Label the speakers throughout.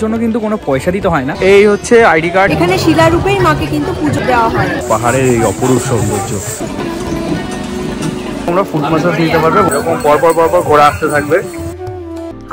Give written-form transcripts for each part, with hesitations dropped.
Speaker 1: জন্য কিন্তু কোনো পয়সা দিতে হয় না। এই হচ্ছে আইডি কার্ড।
Speaker 2: এখানে শিলারূপেই মাকে কিন্তু পুজো দেওয়া হয়।
Speaker 1: পাহাড়ের এই অপরূপ সৌন্দর্য, তোমরা ফুট ম্যাসাজ নিতে পারবে, এরকম পরপর ঘোরা আসতে থাকবে।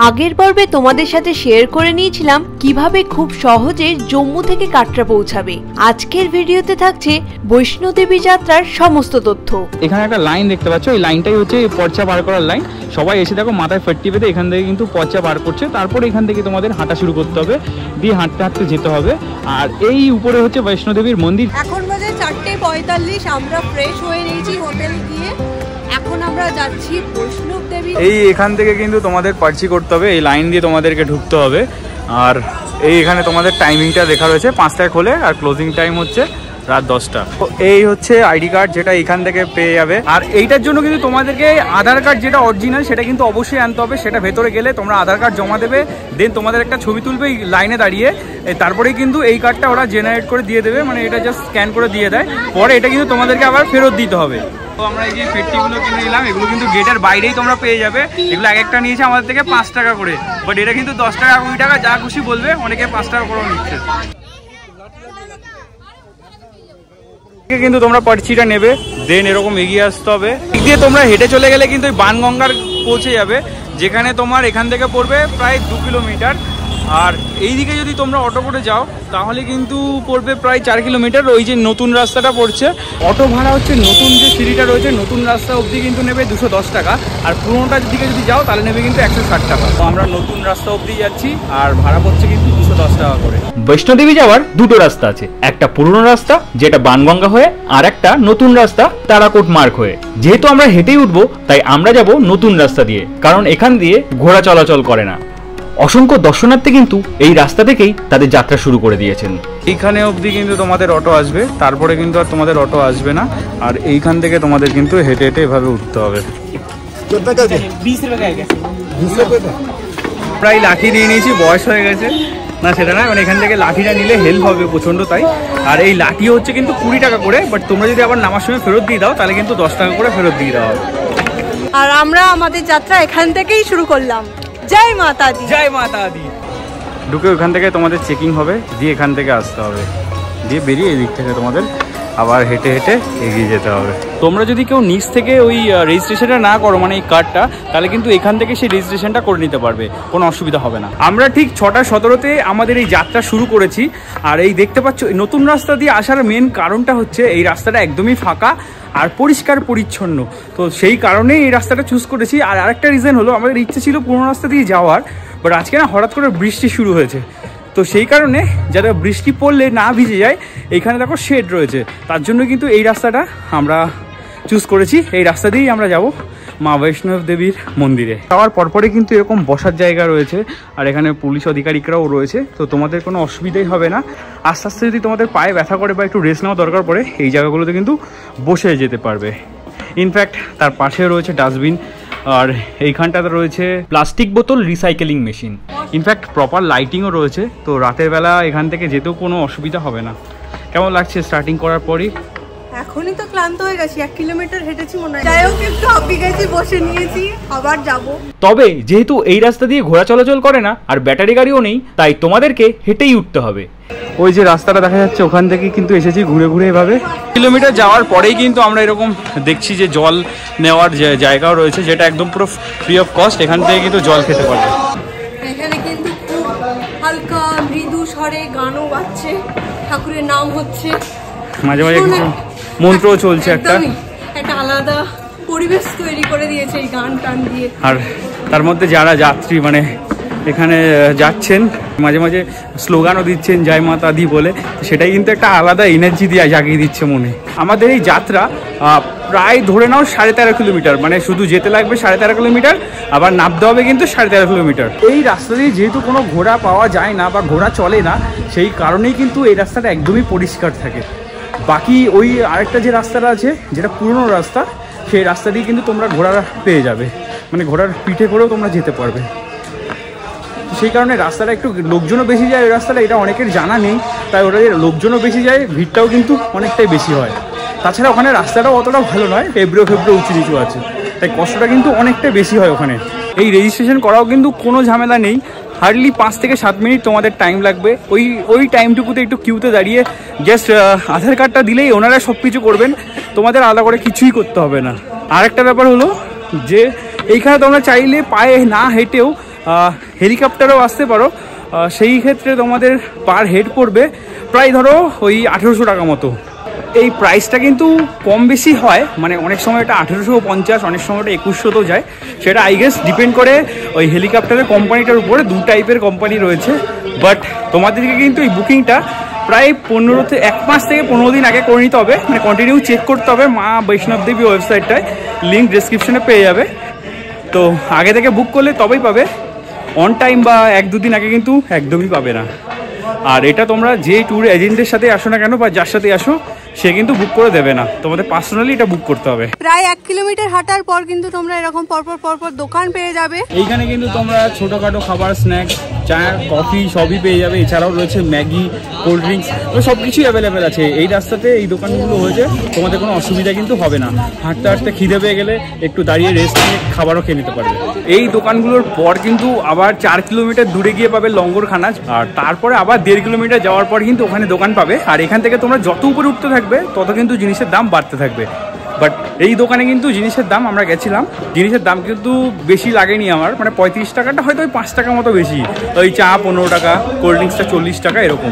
Speaker 2: আগের পর্বে তোমাদের সাথে শেয়ার করে নিয়েছিলাম কিভাবে খুব সহজে জম্মু থেকে কাটরা পৌঁছাবে। আজকের ভিডিওতে থাকছে বৈষ্ণোদেবী যাত্রার সমস্ত তথ্য।
Speaker 1: এখানে একটা লাইন দেখতে পাচ্ছ, এই লাইনটাই হচ্ছে পর্চা বার করার লাইন। সবাই এসে দেখো মাথায় ফেট্টি বেঁধে এখান থেকে কিন্তু পর্চা বার করছে। তারপর এখান থেকে তোমাদের হাঁটা শুরু করতে হবে, দিয়ে হাঁটতে হাঁটতে যেতে হবে। আর এই উপরে হচ্ছে বৈষ্ণোদেবীর মন্দির।
Speaker 2: এখন বাজে 4:45, আমরা ফ্রেশ হয়ে নিয়েছি হোটেল গিয়ে। এখন আমরা যাচ্ছি বৈষ্ণব দেবী।
Speaker 1: এই এখান থেকে কিন্তু তোমাদের পার্চি করতে হবে, এই লাইন দিয়ে তোমাদেরকে ঢুকতে হবে। আর এই এখানে তোমাদের টাইমিংটা লেখা রয়েছে, 5টায় খোলে আর ক্লোজিং টাইম হচ্ছে রাত 10টা। তো এই হচ্ছে আইডি কার্ড, যেটা এখান থেকে পেয়ে যাবে। আর এইটার জন্য কিন্তু তোমাদেরকে আধার কার্ড যেটা অরিজিনাল সেটা কিন্তু অবশ্যই আনতে হবে। সেটা ভেতরে গেলে তোমরা আধার কার্ড জমা দেবে, দেন তোমাদের একটা ছবি তুলবে এই লাইনে দাঁড়িয়ে। তারপরেই কিন্তু এই কার্ডটা ওরা জেনারেট করে দিয়ে দেবে, মানে এটা জাস্ট স্ক্যান করে দিয়ে দেয়। পরে এটা কিন্তু তোমাদেরকে আবার ফেরত দিতে হবে। তো আমরা এই যে পেট্টিগুলো কিনে নিলাম, এগুলো কিন্তু গেটের বাইরেই তোমরা পেয়ে যাবে। এগুলো এক একটা নিয়েছে আমাদের থেকে 5 টাকা করে, বাট এটা কিন্তু 10 টাকা 20 টাকা যা খুশি বলবে, অনেকে 5 টাকা করেও নিচ্ছে। কিন্তু তোমরা পার্চিটা নেবে, দেন এরকম এগিয়ে আসতে হবে। দিয়ে তোমরা হেঁটে চলে গেলে কিন্তু বানগঙ্গার পৌঁছে যাবে, যেখানে তোমার এখান থেকে পড়বে প্রায় 2 কিলোমিটার। আর এইদিকে যদি তোমরা অটো করে যাও তাহলে কিন্তু পড়বে প্রায় 4 কিলোমিটার। ওই যে নতুন রাস্তাটা পড়ছে, অটো ভাড়া হচ্ছে নতুন যে সিঁড়িটা রয়েছে নতুন রাস্তা অবধি কিন্তু নেবে 210 টাকা, আর পুরোনোটার দিকে যদি যাও তাহলে নেবে কিন্তু 160 টাকা। তো আমরা নতুন রাস্তা অবধি যাচ্ছি আর ভাড়া পড়ছে কিন্তু 210 টাকা করে।
Speaker 3: বৈষ্ণোদেবী যাওয়ার দুটো রাস্তা আছে, একটা পুরনো রাস্তা যেটা বানগঙ্গা হয়ে, আর একটা নতুন রাস্তা তারাকোট মার্গ হয়ে। যেহেতু আমরা হেঁটেই উঠবো তাই আমরা যাব নতুন রাস্তা দিয়ে, কারণ এখান দিয়ে ঘোড়া চলাচল করে না। অসংখ্য দর্শনার্থী কিন্তু এই রাস্তা থেকেই তাদের যাত্রা শুরু করে দিয়েছেন।
Speaker 1: এইখানে অবধি কিন্তু তোমাদের অটো আসবে, তারপরে কিন্তু আর তোমাদের অটো আসবে না। আর এইখান থেকে তোমাদের কিন্তু হেঁটে হেঁটে এভাবে উঠতে হবে। প্রায় লাঠি নিয়ে নিয়েছি, বয়স হয়ে গেছে না সেটা না, মানে এখান থেকে লাঠিটা নিলে হেল্প হবে প্রচণ্ড তাই। আর এই লাঠি হচ্ছে কিন্তু 20 টাকা করে, বাট তোমরা যদি আবার নামার সময় ফেরত দিয়ে দাও তাহলে কিন্তু 10 টাকা করে ফেরত দিয়ে দেওয়া হবে।
Speaker 2: আর আমরা আমাদের যাত্রা এখান থেকেই শুরু করলাম। জয় মাতা দি,
Speaker 1: জয় মাতা দি। ঢুকে ওখান থেকে তোমাদের চেকিং হবে, দিয়ে এখান থেকে আসতে হবে, দিয়ে বেরিয়ে এদিক থেকে তোমাদের আবার হেঁটে হেঁটে এগিয়ে যেতে হবে। তোমরা যদি কেউ নিচ থেকে ওই রেজিস্ট্রেশনটা না করো, মানে এই কার্ডটা, তাহলে কিন্তু এখান থেকে সেই রেজিস্ট্রেশনটা করে নিতে পারবে, কোনো অসুবিধা হবে না। আমরা ঠিক 6:17-তে আমাদের এই যাত্রা শুরু করেছি। আর এই দেখতে পাচ্ছ নতুন রাস্তা দিয়ে আসার মেন কারণটা হচ্ছে এই রাস্তাটা একদমই ফাঁকা আর পরিষ্কার পরিচ্ছন্ন। তো সেই কারণেই এই রাস্তাটা চুজ করেছি। আর আরেকটা রিজন হলো, আমাদের ইচ্ছে ছিল পুরোনো রাস্তা দিয়ে যাওয়ার, বাট আজকে না হঠাৎ করে বৃষ্টি শুরু হয়েছে। তো সেই কারণে যারা বৃষ্টি পড়লে না ভিজে যায়, এইখানে দেখো শেড রয়েছে, তার জন্য কিন্তু এই রাস্তাটা আমরা চুজ করেছি। এই রাস্তা দিয়েই আমরা যাব মা বৈষ্ণব দেবীর মন্দিরে। যাওয়ার পরপরে কিন্তু এরকম বসার জায়গা রয়েছে, আর এখানে পুলিশ আধিকারিকরাও রয়েছে, তো তোমাদের কোনো অসুবিধাই হবে না। আস্তে আস্তে যদি তোমাদের পায়ে ব্যথা করে বা একটু রেস্ট নেওয়া দরকার পড়ে, এই জায়গাগুলোতে কিন্তু বসে যেতে পারবে। ইনফ্যাক্ট তার পাশে রয়েছে ডাস্টবিন, আর এইখানটাতে রয়েছে
Speaker 3: প্লাস্টিক বোতল রিসাইকেলিং মেশিন।
Speaker 1: ইনফ্যাক্ট প্রপার লাইটিংও রয়েছে, তো রাতের বেলা এখান থেকে যেতেও কোনো অসুবিধা হবে না। কেমন লাগছে স্টার্টিং করার পরই?
Speaker 2: এখনই তো ক্লান্ত হয়ে গেছি, 1 কিলোমিটার হেঁটেছি মনে হয়। যাই হোক, একটু হাঁপিয়ে গেছি, বসে নিয়েছি, আবার যাব।
Speaker 3: তবে যেহেতু এই রাস্তা দিয়ে ঘোড়া চলাচল করে না আর ব্যাটারি গাড়িও নেই, তাই তোমাদেরকে হেঁটেই উঠতে হবে।
Speaker 1: ওই যে রাস্তাটা দেখা যাচ্ছে ওখান থেকে কিন্তু এসেছি ঘুরে ঘুরে এভাবে। কিলোমিটার যাওয়ার পরেই কিন্তু আমরা এরকম দেখছি যে জল নেওয়ার জায়গাও রয়েছে, যেটা একদম পুরো ফ্রি অফ কস্ট। এখান থেকে কিন্তু জল খেতে পারবে।
Speaker 2: এখানে কিন্তু খুব হালকা মৃদু স্বরে গানও বাজছে, ঠাকুরের নাম হচ্ছে,
Speaker 1: মাঝে মাঝে মন্ত্রও চলছে। একটা
Speaker 2: আলাদা পরিবেশ তৈরি করে দিয়েছে এই গান টান দিয়ে।
Speaker 1: আর তার মধ্যে যারা যাত্রী মানে এখানে যাচ্ছেন, মাঝে মাঝে স্লোগানও দিচ্ছেন জয় মাতা দি বলে, সেটাই কিন্তু একটা আলাদা এনার্জি দিয়ে জাগিয়ে দিচ্ছে মনে। আমাদের এই যাত্রা প্রায় ধরে নাও 13.5 কিলোমিটার, মানে শুধু যেতে লাগবে 13.5 কিলোমিটার, আবার নামতে হবে কিন্তু 13.5 কিলোমিটার। এই রাস্তা দিয়ে যেহেতু কোনো ঘোড়া পাওয়া যায় না বা ঘোড়া চলে না, সেই কারণেই কিন্তু এই রাস্তাটা একদমই পরিষ্কার থাকে। বাকি ওই আরেকটা যে রাস্তাটা আছে, যেটা পুরনো রাস্তা, সেই রাস্তা দিয়ে কিন্তু তোমরা ঘোড়া পেয়ে যাবে, মানে ঘোড়ার পিঠে করেও তোমরা যেতে পারবে। সেই কারণে রাস্তাটা একটু লোকজনও বেশি যায়, ওই রাস্তাটা, এটা অনেকের জানা নেই, তাই ওটা লোকজনও বেশি যায়, ভিড়টাও কিন্তু অনেকটাই বেশি হয়। তাছাড়া ওখানে রাস্তাটাও অতটা ভালো নয়, ফেব্রো উঁচু নিচু আছে, তাই কষ্টটা কিন্তু অনেকটাই বেশি হয় ওখানে। এই রেজিস্ট্রেশন করাও কিন্তু কোনো ঝামেলা নেই, হার্ডলি 5 থেকে 7 মিনিট তোমাদের টাইম লাগবে। ওই টাইমটুকুতে একটু কিউতে দাঁড়িয়ে জাস্ট আধার কার্ডটা দিলেই ওনারা সব কিছু করবেন, তোমাদের আলাদা করে কিছুই করতে হবে না। আর একটা ব্যাপার হলো যে এইখানে তোমরা চাইলে পায়ে না হেঁটেও হেলিকপ্টারেও আসতে পারো। সেই ক্ষেত্রে তোমাদের পার হেড পড়বে প্রায় ধরো ওই 1800 টাকা মতো। এই প্রাইসটা কিন্তু কম বেশি হয়, মানে অনেক সময় এটা 1850, অনেক সময় এটা 2100 যায়। সেটা আই গেস ডিপেন্ড করে ওই হেলিকপ্টারের কোম্পানিটার উপরে। 2 টাইপের কোম্পানি রয়েছে, বাট তোমাদেরকে কিন্তু এই বুকিংটা প্রায় 1 মাস থেকে 15 দিন আগে করে নিতে হবে, মানে কন্টিনিউ চেক করতে হবে। মা বৈষ্ণব দেবী ওয়েবসাইটটায় লিঙ্ক ডেসক্রিপশনে পেয়ে যাবে। তো আগে থেকে বুক করলে তবেই পাবে, অন টাইম বা 1-2 দিন আগে কিন্তু একদমই পাবে না। আর এটা তোমরা যে ট্যুর এজেন্টের সাথে আসো না কেন বা যার সাথে আসো, সে কিন্তু বুক করে দেবে না, তোমাদের পার্সোনালি এটা বুক করতে হবে।
Speaker 4: প্রায় 1 কিলোমিটার হাঁটার পর কিন্তু তোমরা এরকম পরপর দোকান পেয়ে যাবে।
Speaker 1: এইখানে কিন্তু তোমরা ছোটোখাটো খাবার, স্ন্যাক্স, চা, কফি সবই পেয়ে যাবে। এছাড়াও রয়েছে ম্যাগি, কোল্ড ড্রিঙ্কস, সব কিছুই অ্যাভেলেবেল আছে এই রাস্তাতে। এই দোকানগুলো হয়েছে, তোমাদের কোনো অসুবিধা কিন্তু হবে না। হাঁটতে হাঁটতে খিদে পেয়ে গেলে একটু দাঁড়িয়ে রেস্ট নিয়ে খাবারও খেয়ে নিতে পারবে। এই দোকানগুলোর পর কিন্তু আবার 4 কিলোমিটার দূরে গিয়ে পাবে লঙ্গরখানা, আর তারপরে আবার 1.5 কিলোমিটার যাওয়ার পর কিন্তু ওখানে দোকান পাবে। আর এখান থেকে তোমরা যত উপরে উঠতে থাকবে তত কিন্তু জিনিসের দাম বাড়তে থাকবে। বাট এই দোকানে কিন্তু জিনিসের দাম, আমরা গেছিলাম, জিনিসের দাম কিন্তু বেশি লাগেনি আমার, মানে 35 টাকাটা হয়তো ওই 5 টাকা মতো বেশি। ওই চা 15 টাকা, কোল্ড ড্রিঙ্কসটা 40 টাকা এরকম,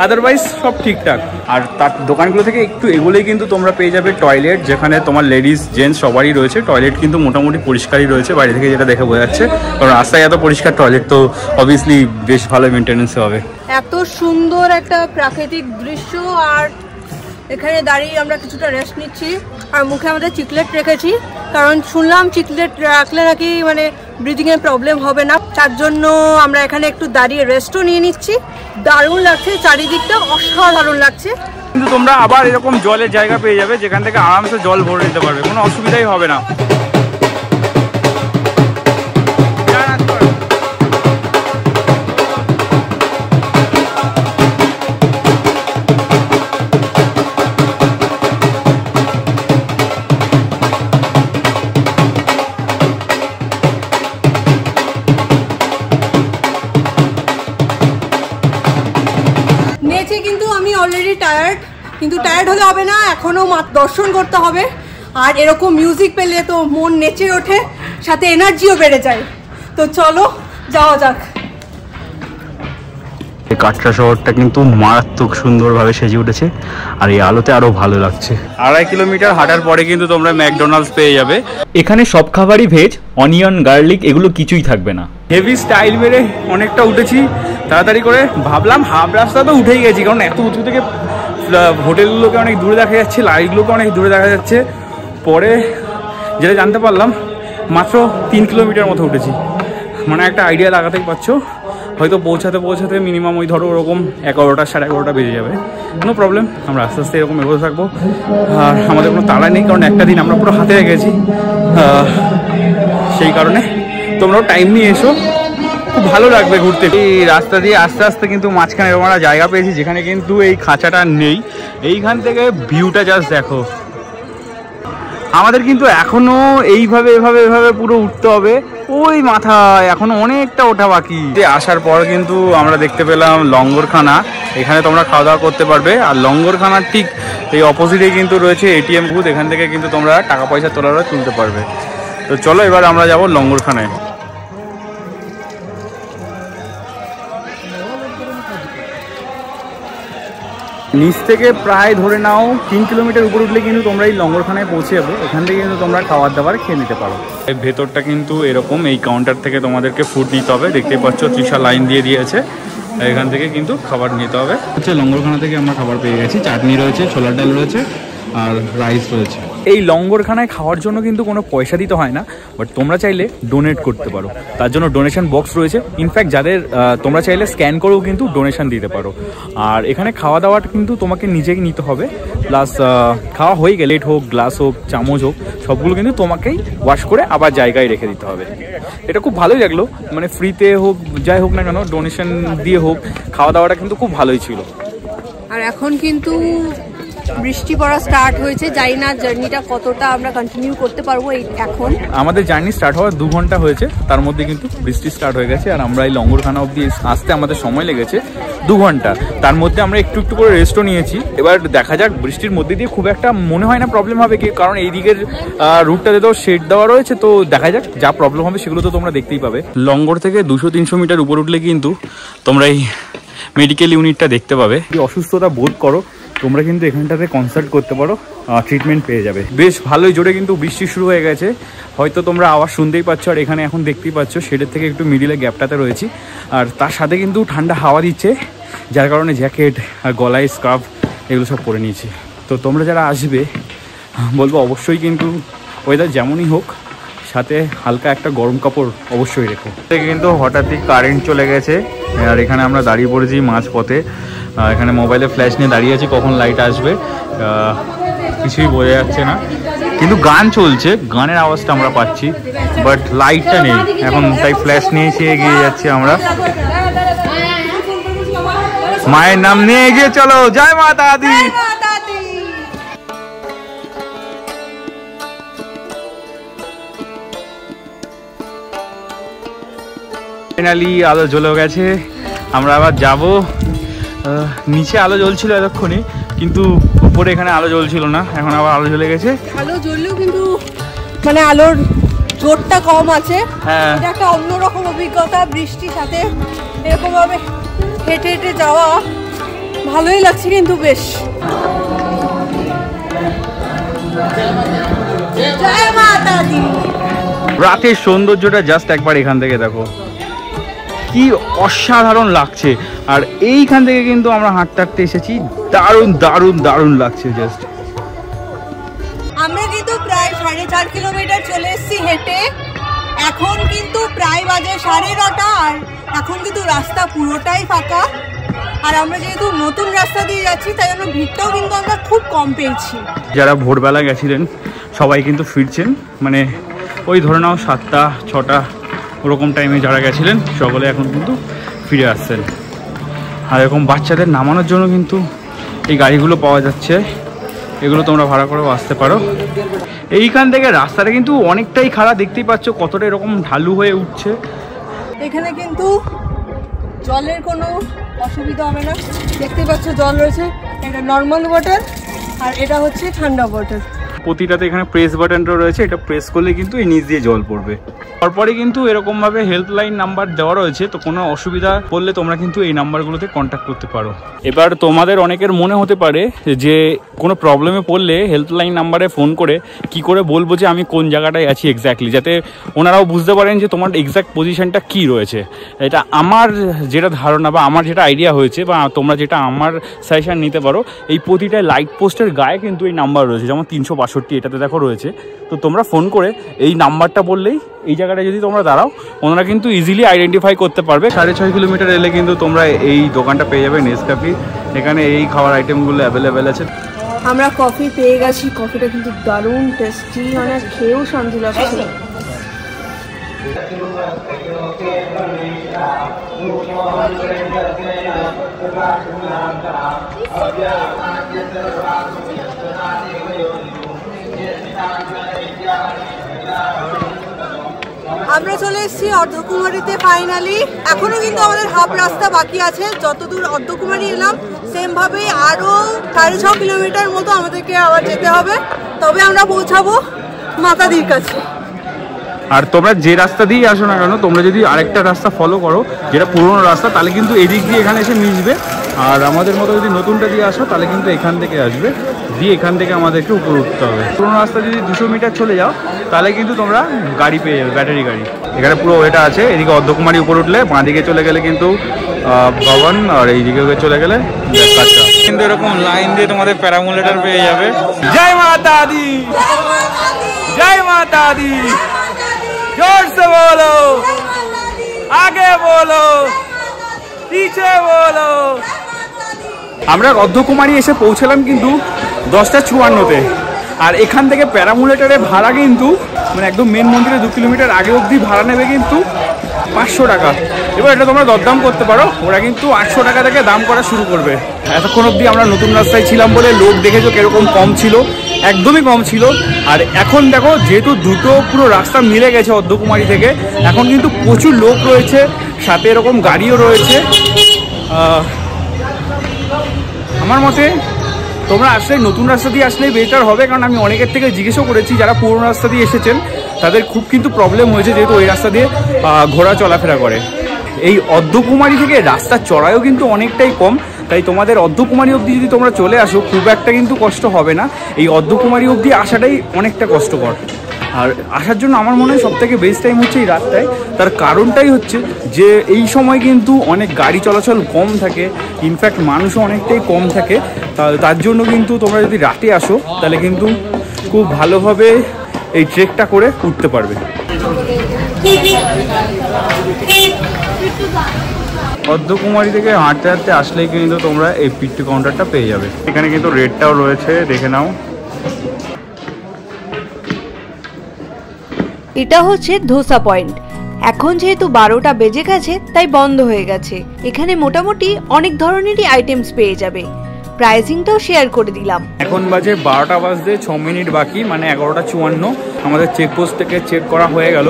Speaker 1: আদারওয়াইজ সব ঠিকঠাক। আর তার দোকানগুলো থেকে একটু এগোলেই কিন্তু তোমরা পেয়ে যাবে টয়লেট, যেখানে তোমার লেডিস জেন্টস সবারই রয়েছে। টয়লেট কিন্তু মোটামুটি পরিষ্কারই রয়েছে বাইরে থেকে, যেটা দেখে বোঝা যাচ্ছে, কারণ রাস্তায় এত পরিষ্কার টয়লেট তো অবভিয়াসলি বেশ ভালো মেনটেন্যান্স হবে।
Speaker 4: এত সুন্দর একটা প্রাকৃতিক দৃশ্য, আর এখানে দাঁড়িয়ে আমরা কিছুটা রেস্ট নিচ্ছি। আর মুখে আমাদের চিকলেট রেখেছি, কারণ শুনলাম চিকলেট রাখলে নাকি মানে ব্রিদিংয়ের প্রবলেম হবে না, তার জন্য আমরা এখানে একটু দাঁড়িয়ে রেস্টও নিয়ে নিচ্ছি। দারুণ লাগছে, চারিদিকটা অসাধারণ লাগছে।
Speaker 1: কিন্তু তোমরা আবার এরকম জলের জায়গা পেয়ে যাবে যেখান থেকে আরামসে জল ভরে নিতে পারবে, কোনো অসুবিধাই হবে না।
Speaker 4: কিন্তু আমি অলরেডি টায়ার্ড, কিন্তু টায়ার্ড হলে হবে না, এখনো দর্শন করতে হবে। আর এরকম মিউজিক পেলে তো মন নেচে ওঠে, সাথে এনার্জিও বেড়ে যায়। তো চলো যাওয়া যাক।
Speaker 1: এই কাটরা শহরটা কিন্তু মারাত্মক সুন্দরভাবে সেজে উঠেছে, আর এই আলোতে আরো ভালো লাগছে। 2.5 কিলোমিটার হাঁটার পরে কিন্তু তোমরা ম্যাকডোনাল্ডস পেয়ে যাবে।
Speaker 3: এখানে সব খাবারই ভেজ, অনিয়ন, গার্লিক এগুলো কিছুই থাকবে না।
Speaker 1: হেভি স্টাইল মেরে অনেকটা উঠেছি তাড়াতাড়ি করে, ভাবলাম হাফ রাস্তা তো উঠেই গেছি, কারণ এত উঁচু থেকে হোটেলগুলোকে অনেক দূরে দেখা যাচ্ছে, লাইটগুলোকে অনেক দূরে দেখা যাচ্ছে। পরে যেটা জানতে পারলাম মাত্র 3 কিলোমিটার মতো উঠেছি, মানে একটা আইডিয়া লাগাতেই পারছো। হয়তো পৌঁছাতে মিনিমাম ওই ধরো ওরকম 11টা 11:30 বেজে যাবে। কোনো প্রবলেম, আমরা আস্তে আস্তে এরকম এগোতে থাকবো। আর আমাদের কোনো তাড়া নেই, কারণ একটা দিন আমরা পুরো হাতে রেখেছি, সেই কারণে তোমরাও টাইম নিয়ে এসো, খুব ভালো লাগবে ঘুরতে। এই রাস্তা দিয়ে আস্তে আস্তে কিন্তু মাঝখানে এরকম একটা জায়গা পেয়েছি যেখানে কিন্তু এই খাঁচাটা নেই। এইখান থেকে ভিউটা জাস্ট দেখো। আমাদের কিন্তু এখনো এইভাবে এভাবে পুরো উঠতে হবে, ওই মাথায় এখনো অনেকটা ওঠা বাকি। আসার পর কিন্তু আমরা দেখতে পেলাম লঙ্গরখানা, এখানে তোমরা খাওয়া দাওয়া করতে পারবে। আর লঙ্গরখানার ঠিক এই অপোজিটে কিন্তু রয়েছে এটিএম বুথ, এখান থেকে কিন্তু তোমরা টাকা পয়সা তোলারও তুলতে পারবে। তো চলো এবার আমরা যাবো লঙ্গরখানায়। নিচ থেকে প্রায় ধরে নাও 3 কিলোমিটার উপর উঠলে কিন্তু তোমরা এই লঙ্গরখানায় পৌঁছে যাবে। এখান থেকে কিন্তু তোমরা খাবার দাবার খেয়ে নিতে পারো। এই ভেতরটা কিন্তু এরকম, এই কাউন্টার থেকে তোমাদেরকে ফুড নিতে হবে। দেখতেই পাচ্ছ তৃষা লাইন দিয়ে দিয়েছে, এখান থেকে কিন্তু খাবার নিতে হবে। হচ্ছে লঙ্গরখানা থেকে আমরা খাবার পেয়ে গেছি, চাটনি রয়েছে, ছোলার ডাল রয়েছে আর রাইস রয়েছে। এই লঙ্গরখানায় খাওয়ার জন্য কিন্তু কোনো পয়সা দিতে হয় না, বাট তোমরা চাইলে ডোনেট করতে পারো, তার জন্য ডোনেশন বক্স রয়েছে। ইনফ্যাক্ট যাদের তোমরা চাইলে স্ক্যান করেও কিন্তু ডোনেশন দিতে পারো। আর এখানে খাওয়া দাওয়াটা কিন্তু তোমাকে নিজেই নিতে হবে, প্লাস খাওয়া হয়ে গেলে প্লেট হোক, গ্লাস হোক, চামচ হোক, সবগুলো কিন্তু তোমাকেই ওয়াশ করে আবার জায়গায় রেখে দিতে হবে। এটা খুব ভালোই লাগলো, মানে ফ্রিতে হোক যাই হোক না কেন, ডোনেশন দিয়ে হোক, খাওয়া দাওয়াটা কিন্তু খুব ভালোই ছিল।
Speaker 4: আর এখন কিন্তু বৃষ্টি পড়া স্টার্ট হয়েছে, জানি না জার্নিটা কতটা আমরা কন্টিনিউ করতে পারবো। এই এখন
Speaker 1: আমাদের জার্নি স্টার্ট হওয়ার 2 ঘন্টা হয়েছে, তার মধ্যে কিন্তু বৃষ্টি স্টার্ট হয়ে গেছে। আর আমরা এই লঙ্গরখানা অবধি আসতে আমাদের সময় লেগেছে 2 ঘন্টা। তার মধ্যে আমরা একটু একটু করে রেস্টও নিয়েছি। এবার দেখা যাক, বৃষ্টির মধ্যে দিয়ে খুব একটা মনে হয় না প্রবলেম হবে কি, কারণ এই দিকের রুটটাতে তো শেড দেওয়া রয়েছে। তো দেখা যাক, যা প্রবলেম হবে সেগুলো তো তোমরা দেখতেই পাবে। লঙ্গর থেকে 200-300 মিটার উপর উঠলে কিন্তু তোমরা এই মেডিকেল ইউনিটটা দেখতে পাবে। যদি অসুস্থতা বোধ করো তোমরা কিন্তু এখানটাতে কনসাল্ট করতে পারো, ট্রিটমেন্ট পেয়ে যাবে। বেশ ভালোই জোরে কিন্তু বৃষ্টি শুরু হয়ে গেছে, হয়তো তোমরা আওয়াজ শুনতেই পাচ্ছ। আর এখানে এখন দেখতেই পাচ্ছ শেডের থেকে একটু মিডিলে গ্যাপটাতে রয়েছি, আর তার সাথে কিন্তু ঠান্ডা হাওয়া দিচ্ছে, যার কারণে জ্যাকেট আর গলায় স্কার্ফ এগুলো সব পরে নিয়েছি। তো তোমরা যারা আসবে বলবো অবশ্যই কিন্তু ওয়েদার যেমনই হোক সাথে হালকা একটা গরম কাপড় অবশ্যই রেখো। কিন্তু হঠাৎই কারেন্ট চলে গেছে, আর এখানে আমরা দাঁড়িয়ে পড়েছি মাঝপথে। এখানে মোবাইলে ফ্ল্যাশ নিয়ে দাঁড়িয়ে আছি, কখন লাইট আসবে কিছুই বোঝা যাচ্ছে না। কিন্তু গান চলছে, গানের আওয়াজটা আমরা পাচ্ছি, বাট লাইটটা নেই এখন, তাই ফ্ল্যাশ নিয়ে এসে এগিয়ে যাচ্ছি আমরা। মায়ের নাম নিয়ে এগিয়ে চলো, জয় মাতা দি। ফাইনালি আলো জ্বলে গেছে, আমরা আবার যাব। নিচে আলো জ্বলছিল এতক্ষণে, কিন্তু উপরে এখানে আলো জ্বলছিল না, এখন আবার আলো জ্বলে গেছে।
Speaker 4: আলো জ্বললেও কিন্তু মানে আলোর জোরটা কম আছে।
Speaker 1: হ্যাঁ,
Speaker 4: এটা একটা অন্যরকম অভিজ্ঞতা, বৃষ্টির সাথে এরকম ভাবে হেঁটে হেঁটে যাওয়া ভালোই লাগছে কিন্তু বেশ। জয় মাতা দি।
Speaker 1: রাতের সৌন্দর্যটা জাস্ট একবার এখান থেকে দেখো, কি অসাধারণ লাগছে। আর এইখান থেকে কিন্তু আমরা হাঁটতে হাঁটতে এসেছি, দারুণ দারুণ দারুণ লাগছে জাস্ট।
Speaker 4: আমরা কিন্তু প্রায় 4.5 কিলোমিটার চলে এসেছি হেঁটে। এখন কিন্তু প্রায় বাজে 9:30, আর এখন কিন্তু রাস্তা পুরোটাই ফাঁকা। আর আমরা যেহেতু নতুন রাস্তা দিয়ে যাচ্ছি, তাই জন্য ভিড়টাও কিন্তু আমরা খুব কম পেয়েছি।
Speaker 1: যারা ভোরবেলা গেছিলেন সবাই কিন্তু ফিরছেন, মানে ওই ধরে নাও 7টা 6টা ওরকম টাইমে যারা গেছিলেন সকলে এখন কিন্তু ফিরে আসছেন। আর এরকম বাচ্চাদের নামানোর জন্য কিন্তু এই গাড়িগুলো পাওয়া যাচ্ছে, এগুলো তোমরা ভাড়া করেও আসতে পারো। এইখান থেকে রাস্তাটা কিন্তু অনেকটাই খারাপ, দেখতেই পাচ্ছ কতটা এরকম ঢালু হয়ে উঠছে।
Speaker 4: এখানে কিন্তু জলের কোনো অসুবিধা হবে না, দেখতেই পাচ্ছ জল রয়েছে। এটা নর্মাল ওয়াটার আর এটা হচ্ছে ঠান্ডা ওয়াটার।
Speaker 1: প্রতিটাতে এখানে প্রেস বাটনটা রয়েছে, এটা প্রেস করলে কিন্তু এই নিচ দিয়ে জল পড়বে। তারপরে কিন্তু এরকমভাবে হেল্পলাইন নাম্বার দেওয়া রয়েছে, তো কোনো অসুবিধা পড়লে তোমরা কিন্তু এই নাম্বারগুলোতে কন্ট্যাক্ট করতে পারো। এবার তোমাদের অনেকের মনে হতে পারে যে কোনো প্রবলেমে পড়লে হেল্পলাইন নাম্বারে ফোন করে কি করে বলবো যে আমি কোন জায়গাটায় আছি এক্স্যাক্টলি, যাতে ওনারাও বুঝতে পারেন যে তোমার এক্স্যাক্ট পজিশনটা কী রয়েছে। এটা আমার যেটা ধারণা বা আমার যেটা আইডিয়া হয়েছে, বা তোমরা যেটা আমার সাজেশন নিতে পারো, এই প্রতিটা লাইট পোস্টের গায়ে কিন্তু এই নাম্বার রয়েছে, যেমন 362 এটাতে দেখো রয়েছে। তো তোমরা ফোন করে এই নাম্বারটা বললেই এই জায়গাটা যদি তোমরা দাঁড়াও, ওনারা কিন্তু ইজিলি আইডেন্টিফাই করতে পারবে। 6.5 কিলোমিটার এলে কিন্তু তোমরা এই দোকানটা পেয়ে যাবে, নেসক্যাফে। এখানে এই খাবার আইটেমগুলো অ্যাভেলেবেল আছে।
Speaker 4: আমরা কফি পেয়ে গেছি, কফিটা কিন্তু দারুণ টেস্টি, মানে খেয়েও শান্তি লাগছে। আমরা চলে এসেছি অর্ধকুমারীতে ফাইনালি। এখনো কিন্তু আমাদের হাফ রাস্তা বাকি আছে। যতদূর অর্ধকুমারী এলাম সেম ভাবে আরো 6.5 কিলোমিটার মতো আমাদেরকে আবার যেতে হবে, তবে আমরা পৌঁছাবো মাতাদির কাছে।
Speaker 1: আর তোমরা যে রাস্তা দিয়ে আসো না কেন, তোমরা যদি আরেকটা রাস্তা ফলো করো যেটা পুরোনো রাস্তা, তাহলে কিন্তু এদিক দিয়ে এখানে এসে মিশবে। আর আমাদের মতো যদি নতুনটা দিয়ে আসো তাহলে কিন্তু এখান থেকে আসবে, দিয়ে এখান থেকে আমাদেরকে উপরে উঠতে হবে। পুরোনো রাস্তা যদি 200 মিটার চলে যাও তাহলে কিন্তু তোমরা গাড়ি পেয়ে যাবে, ব্যাটারি গাড়ি। এখানে পুরো ওয়েটা আছে। এদিকে অর্ধকুমারী উপরে উঠলে বাঁ দিকে চলে গেলে কিন্তু ভবন, আর এইদিকে চলে গেলে কাঁচা। কিন্তু এরকম লাইন দিয়ে তোমাদের প্যারামোলেটার পেয়ে যাবে। জয় মাতা দি, জয় মাতা দি, जोर से बोलो, आगे बोलो, पीछे बोलो। আমরা অর্ধকুমারী এসে পৌঁছলাম কিন্তু 10:54-তে। আর এখান থেকে প্যারামুলেটারের ভাড়া কিন্তু মানে একদম মেন মন্দিরে 2 কিলোমিটার আগে অবধি ভাড়া নেবে কিন্তু 500 টাকা। এবার এটা তোমরা দরদাম করতে পারো, ওরা কিন্তু 800 টাকা থেকে দাম করা শুরু করবে। এতক্ষণ অবধি আমরা নতুন রাস্তায় ছিলাম বলে লোক দেখেছো কিরকম কম ছিল, একদমই কম ছিল। আর এখন দেখো যেহেতু দুটো পুরো রাস্তা মিলে গেছে অর্ধকুমারী থেকে, এখন কিন্তু প্রচুর লোক রয়েছে, সাথে এরকম গাড়িও রয়েছে। আমার মতে তোমরা আসলে নতুন রাস্তা দিয়ে আসলেই বেটার হবে, কারণ আমি অনেকের থেকে জিজ্ঞেসও করেছি যারা পুরনো রাস্তা দিয়ে এসেছেন, তাদের খুব কিন্তু প্রবলেম হয়েছে যেহেতু ওই রাস্তা দিয়ে ঘোড়া চলাফেরা করে। এই অর্ধকুমারী থেকে রাস্তার চড়াইও কিন্তু অনেকটাই কম, তাই তোমাদের অর্ধকুমারী অবধি যদি তোমরা চলে আসো খুব একটা কিন্তু কষ্ট হবে না। এই অর্ধকুমারী অবধি আসাটাই অনেকটা কষ্টকর। আর আসার জন্য আমার মনে হয় সবথেকে বেস্ট টাইম হচ্ছে এই রাতটায়। তার কারণটাই হচ্ছে যে এই সময় কিন্তু অনেক গাড়ি চলাচল কম থাকে, ইনফ্যাক্ট মানুষও অনেকটাই কম থাকে। তার জন্য কিন্তু তোমরা যদি রাতে আসো তাহলে কিন্তু খুব ভালোভাবে এই ট্রেকটা করে উঠতে পারবে। অর্ধকুমারী থেকে হাঁটতে হাঁটতে আসলেই কিন্তু তোমরা এই পিট্টু কাউন্টারটা পেয়ে যাবে। এখানে কিন্তু রেটটাও রয়েছে, দেখে নাও।
Speaker 2: এটা হচ্ছে ধোসা পয়েন্ট। এখন যেহেতু 12টা বেজে গেছে তাই বন্ধ হয়ে গেছে। এখানে মোটামুটি অনেক ধরনেরই আইটেমস পেয়ে যাবে। প্রাইসিংটাও শেয়ার করে দিলাম।
Speaker 1: এখন বাজে 12টা বাজতে 6 মিনিট বাকি, মানে 11:54। আমাদের চেকপোস্ট থেকে চেক করা হয়ে গেল।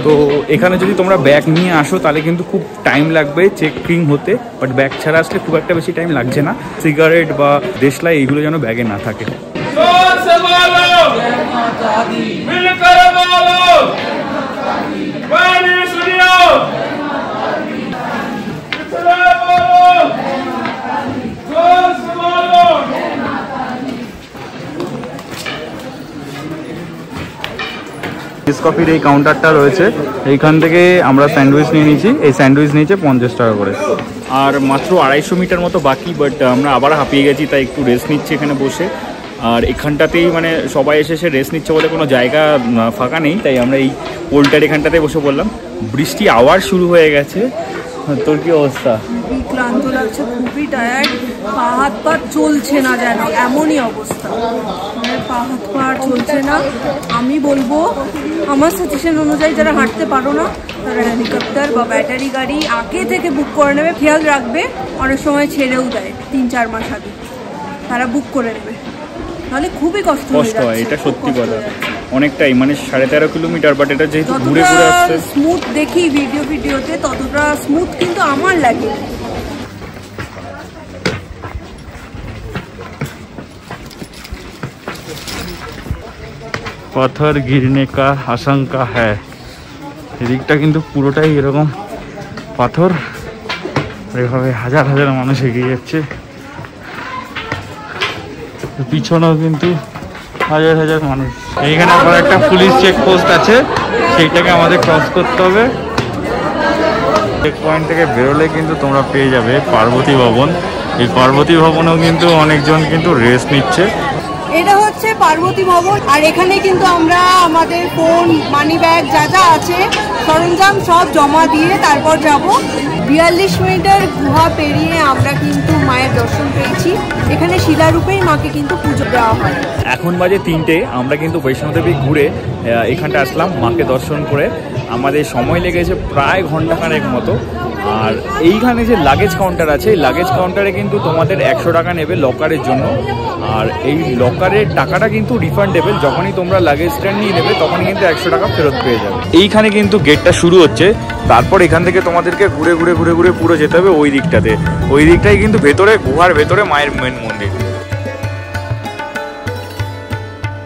Speaker 1: তো এখানে যদি তোমরা ব্যাগ নিয়ে আসো তাহলে কিন্তু খুব টাইম লাগবে চেকিং হতে, বাট ব্যাগ ছাড়া আসলে খুব একটা বেশি টাইম লাগছে না। সিগারেট বা দেশলাই এইগুলো যেন ব্যাগে না থাকে। কফির এই কাউন্টারটা রয়েছে, এইখান থেকে আমরা স্যান্ডউইচ নিয়ে নিয়েছি। এই স্যান্ডউইচ নিয়েছে 50 টাকা করে। আর মাত্র 250 মিটার মতো বাকি, বাট আমরা আবার হাঁপিয়ে গেছি তাই একটু রেস্ট নিচ্ছি এখানে বসে। আর এখানটাতেই মানে সবাই এসে রেস্ট নিচ্ছে বলে কোনো জায়গা ফাঁকা নেই, তাই আমরা এই পোলটার এখানটাতেই বসে বললাম। বৃষ্টি আবার শুরু হয়ে গেছে। তোর কি অবস্থা?
Speaker 4: খুবই ক্লান্ত লাগছে, খুবই টায়ার্ড, পা হাত পা চলছে না, যেন এমনই অবস্থা, পা হাত পা চলছে না। আমি বলবো আমার সাজেশন অনুযায়ী যারা হাঁটতে পারো না তারা হেলিকপ্টার বা ব্যাটারি গাড়ি আগে থেকে বুক করে নেবে। খেয়াল রাখবে অনেক সময় ছেড়েও দেয় 3-4 মাস আগে, তারা বুক করে নেবে, তাহলে খুবই কষ্ট হয়।
Speaker 1: এটা সত্যি কথা, অনেকটাই, মানে 13.5 কিলোমিটার, বাট এটা যেহেতু ঘুরে ঘুরে আসছে
Speaker 4: স্মুথ দেখি ভিডিওতে ততটা স্মুথ কিন্তু আমার লাগে।
Speaker 1: পাথর গিরনে কা আশঙ্কা হ্যায়। এদিকটা কিন্তু পুরোটাই এরকম পাথর, এভাবে হাজার হাজার মানুষ এগিয়ে যাচ্ছে। পিছনেও কিন্তু হাজার হাজার মানুষ। এইখানে আবার একটা পুলিশ চেকপোস্ট আছে, সেইটাকে আমাদের ক্রস করতে হবে। চেক পয়েন্ট থেকে বেরোলে কিন্তু তোমরা পেয়ে যাবে পার্বতী ভবন। এই পার্বতী ভবনেও কিন্তু অনেকজন কিন্তু রেস্ট নিচ্ছে।
Speaker 4: এটা হচ্ছে পার্বতী ভবন, আর এখানে কিন্তু আমরা আমাদের ফোন, মানি ব্যাগ যা যা আছে সরঞ্জাম সব জমা দিয়ে তারপর যাব। 42 মিনিটের গুহা পেরিয়ে আমরা কিন্তু মায়ের দর্শন পেয়েছি। এখানে শিলারূপেই মাকে কিন্তু পুজো দেওয়া হয়।
Speaker 1: এখন বাজে 3টে, আমরা কিন্তু বৈষ্ণোদেবী ঘুরে এখানটা আসলাম মাকে দর্শন করে। আমাদের সময় লেগেছে প্রায় ঘন্টাখানেক মতো। আর এইখানে যে লাগেজ কাউন্টার আছে, এই লাগেজ কাউন্টারে কিন্তু তোমাদের 100 টাকা নেবে লকারের জন্য। আর এই লকারের টাকাটা কিন্তু রিফান্ডেবল, যখনই তোমরা লাগেজটা নিয়ে নেবে তখনই কিন্তু 100 টাকা ফেরত পেয়ে যাবে। এইখানে কিন্তু গেটটা শুরু হচ্ছে, তারপর এখান থেকে তোমাদেরকে ঘুরে ঘুরে ঘুরে ঘুরে পুরো যেতে হবে ওই দিকটাতে। ওই দিকটাই কিন্তু ভেতরে, গুহার ভেতরে মায়ের মেন মন্দির।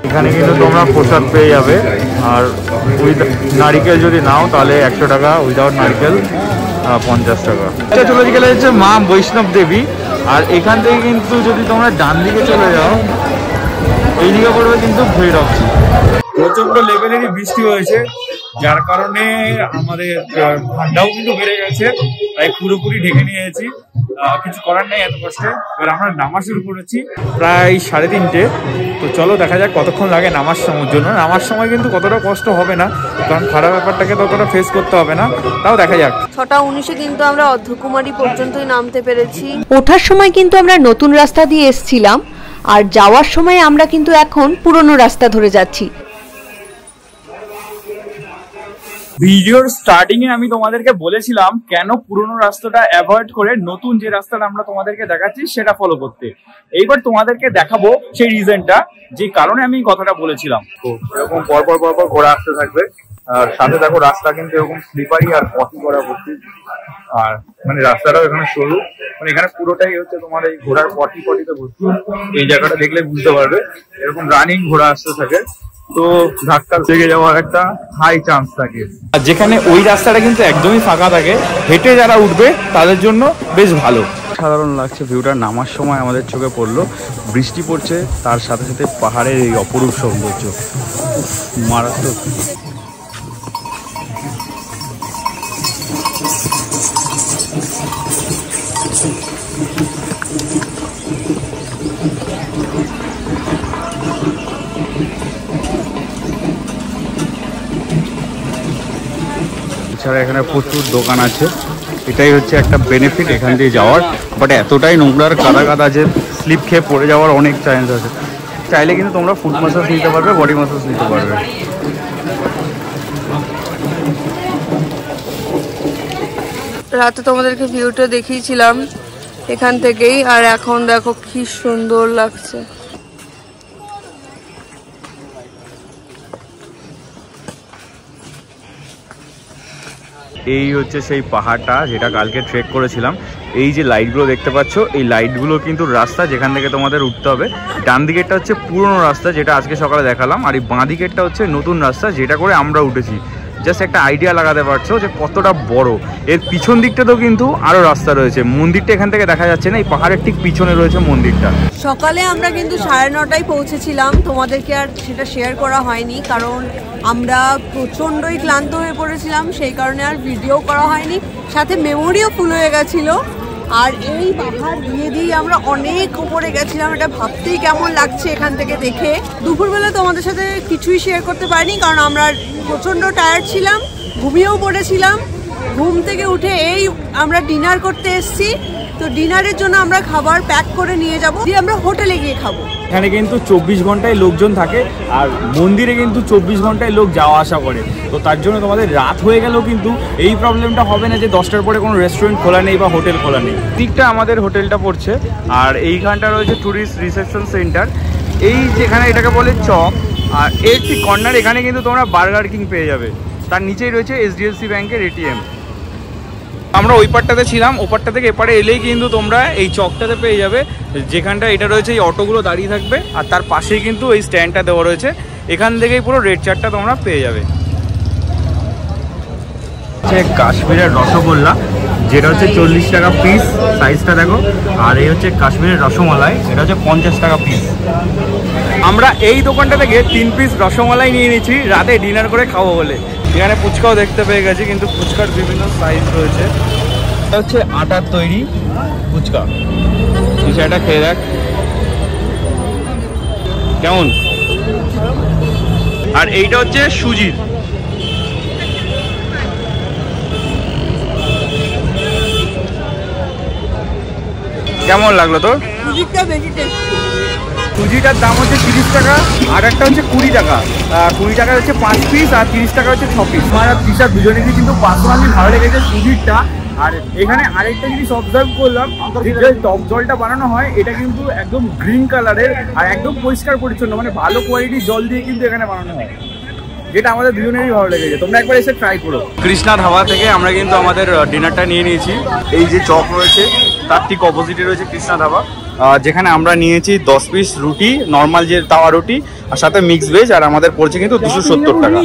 Speaker 1: এখানে কিন্তু তোমরা প্রসাদ পেয়ে যাবে। আর উইথ নারিকেল যদি নাও তাহলে 100 টাকা, উইদাউট নারিকেল 50 টাকা। এটা চলে গেলে হচ্ছে মা বৈষ্ণব দেবী। আর এখান থেকে কিন্তু যদি তোমরা ডান দিকে চলে যাও, এই দিকে পড়বে কিন্তু ভৈরবজি। প্রচন্ড লেভেলেরই বৃষ্টি হয়েছে, যার কারণে আমাদের ঠান্ডাও কিন্তু বেড়ে গেছে, তাই পুরোপুরি ঢেকে নিয়েছি। কিছু করার নেই এত কষ্টে। এবার আমরা নামা শুরু করেছি প্রায় 3:30। তো চলো দেখা যাক কতক্ষণ লাগে নামার সময়ের জন্য। নামার সময় কিন্তু কতটা কষ্ট হবে না, কারণ খারাপ ব্যাপারটাকে ততটা ফেস করতে হবে না। তাও দেখা যাক।
Speaker 2: 6:19 কিন্তু আমরা অর্ধকুমারী পর্যন্তই নামতে পেরেছি। ওঠার সময় কিন্তু আমরা নতুন রাস্তা দিয়ে এসেছিলাম, আর যাওয়ার সময় আমরা কিন্তু এখন পুরনো রাস্তা ধরে যাচ্ছি।
Speaker 1: ভিডিওর স্টার্টিং এ আমি তোমাদেরকে বলেছিলাম কেন পুরোনো রাস্তাটা অ্যাভয়েড করে নতুন যে রাস্তাটা আমরা তোমাদেরকে দেখাচ্ছি সেটা ফলো করতে। এইবার তোমাদেরকে দেখাবো সেই রিজনটা, যে কারণে আমি কথাটা বলেছিলাম। তো এরকম পরপর ঘোড়া আসতে থাকবে, আর সাথে দেখো রাস্তা কিন্তু এরকম স্লিপারি আর পথি করা ভর্তি, আর মানে রাস্তাটাও এখানে সরু, মানে এখানে পুরোটাই হচ্ছে তোমার এই ঘোড়ার পটিতে ভর্তি। এই জায়গাটা দেখলে বুঝতে পারবে এরকম রানিং ঘোড়া আসতে থাকে, তো ধাক্কা লেগে যাওয়ার একটা হাই চান্স থাকে। আর যেখানে ওই রাস্তাটা কিন্তু একদমই ফাঁকা থাকে, হেঁটে যারা উঠবে তাদের জন্য বেশ ভালো। সাধারণ লাগছে ভিউটা। নামার সময় আমাদের চোখে পড়লো বৃষ্টি পড়ছে, তার সাথে সাথে পাহাড়ের এই অপরূপ সৌন্দর্য মারাত্মক। এছাড়া এখানে প্রচুর দোকান আছে, এটাই হচ্ছে একটা বেনিফিট এখান দিয়ে যাওয়ার। বাট এতটাই নোংরার কাদা যে স্লিপ খেয়ে পড়ে যাওয়ার অনেক চান্স আছে। চাইলে কিন্তু তোমরা ফুট ম্যাসাজ নিতে পারবে, বডি ম্যাসাজ নিতে পারবে।
Speaker 4: রাতে তোমাদেরকে ভিউটা দেখিয়েছিলাম এখান থেকেই, আর এখন দেখো কি সুন্দর লাগছে।
Speaker 1: এই হচ্ছে সেই পাহাড়টা যেটা কালকে ট্রেক করেছিলাম। এই যে লাইটগুলো দেখতে পাচ্ছ, এই লাইটগুলো কিন্তু রাস্তা যেখান থেকে তোমাদের উঠতে হবে। ডান দিকেরটা হচ্ছে পুরনো রাস্তা যেটা আজকে সকালে দেখালাম, আর এই বাঁ দিকেরটা হচ্ছে নতুন রাস্তা যেটা করে আমরা উঠেছি। জাস্ট একটা আইডিয়া লাগাতে পারছো যে কতটা বড়। এর পিছন দিকটাতেও কিন্তু আরো রাস্তা রয়েছে। মন্দিরটা এখান থেকে দেখা যাচ্ছে না, এই পাহাড়ের ঠিক পিছনে রয়েছে মন্দিরটা।
Speaker 4: সকালে আমরা কিন্তু 9:30টায় পৌঁছেছিলাম, তোমাদেরকে আর সেটা শেয়ার করা হয়নি কারণ আমরা প্রচণ্ডই ক্লান্ত হয়ে পড়েছিলাম, সেই কারণে আর ভিডিও করা হয়নি। সাথে মেমোরিও ফুল হয়ে গেছিলো। আর এই পাহাড় দিয়ে আমরা অনেক উপরে গেছিলাম, এটা ভাবতেই কেমন লাগছে এখান থেকে দেখে। দুপুরবেলা তোমাদের সাথে কিছুই শেয়ার করতে পারিনি কারণ আমরা প্রচণ্ড টায়ার্ড ছিলাম, ঘুমিয়েও পড়েছিলাম। ঘুম থেকে উঠে এই আমরা ডিনার করতে এসেছি, তো ডিনারের জন্য আমরা খাবার প্যাক করে নিয়ে যাব, দিয়ে আমরা হোটেলে গিয়ে খাবো।
Speaker 1: এখানে কিন্তু 24 ঘন্টায় লোকজন থাকে, আর মন্দিরে কিন্তু 24 ঘন্টায় লোক যাওয়া আসা করে। তো তার জন্য তোমাদের রাত হয়ে গেলেও কিন্তু এই প্রবলেমটা হবে না যে 10টার পরে কোনো রেস্টুরেন্ট খোলা নেই বা হোটেল খোলা নেই। দিকটা আমাদের হোটেলটা পড়ছে, আর এইখানটা রয়েছে ট্যুরিস্ট রিসেপশন সেন্টার। এই যেখানে এটাকে বলে চক, আর এর ঠিক কর্নার এখানে কিন্তু তোমরা বার্গার কিং পেয়ে যাবে। তার নিচেই রয়েছে HDFC ব্যাংকের ATM। আমরা ওই পারটাতে ছিলাম, ওপারটা থেকে এপারে এলেই কিন্তু তোমরা এই চকটাতে পেয়ে যাবে, যেখানটা এটা রয়েছে এই অটোগুলো দাঁড়িয়ে থাকবে, আর তার পাশেই কিন্তু এই স্ট্যান্ডটা দেওয়া রয়েছে। এখান থেকেই পুরো রেড চার্টটা তোমরা পেয়ে যাবে। কাশ্মীরের রসগোল্লা যেটা হচ্ছে 40 টাকা পিস, সাইজটা দেখো। আর এই হচ্ছে কাশ্মীরের রসমালাই, এটা হচ্ছে 50 টাকা পিস। আমরা এই দোকানটা থেকে 3 পিস রসমালাই নিয়ে নিচ্ছি রাতে ডিনার করে খাবো বলে। এখানে ফুচকাও দেখতে পেয়ে গেছি, কিন্তু ফুচকার বিভিন্ন সাইজ রয়েছে। এটা হচ্ছে আটার তৈরি ফুচকা, এটা খেয়ে দেখ কেমন। আর এইটা হচ্ছে সুজির। কেমন লাগলো তোর? সুজিটার দাম হচ্ছে 30 টাকা, আর একটা হচ্ছে 20 টাকা। 20 টাকা হচ্ছে 5 পিস, আর 30 টাকা হচ্ছে 6 পিস। আমার আর তৃষা দুজনেরই কিন্তু পার্সোনালি ভালো লেগেছে সুজিরটা। আর এখানে আরেকটা জিনিস অবজার্ভ করলাম, যে টক জলটা বানানো হয় এটা কিন্তু একদম গ্রিন কালারের আর একদম পরিষ্কার পরিচ্ছন্ন, মানে ভালো কোয়ালিটির জল দিয়ে কিন্তু এখানে বানানো হয়, যেটা আমাদের দুজনেরই ভালো লেগেছে। তোমরা একবার এসে ট্রাই করো। কৃষ্ণা ধাবা থেকে আমরা কিন্তু আমাদের ডিনারটা নিয়ে নিয়েছি। এই যে চক রয়েছে তার ঠিক অপোজিটে রয়েছে কৃষ্ণা ধাবা, যেখানে আমরা নিয়েছি 10 পিস রুটি, নর্মাল যে তাওয়া রুটি, আর সাথে মিক্স ভেজ, আর আমাদের পড়ছে কিন্তু 270 টাকা।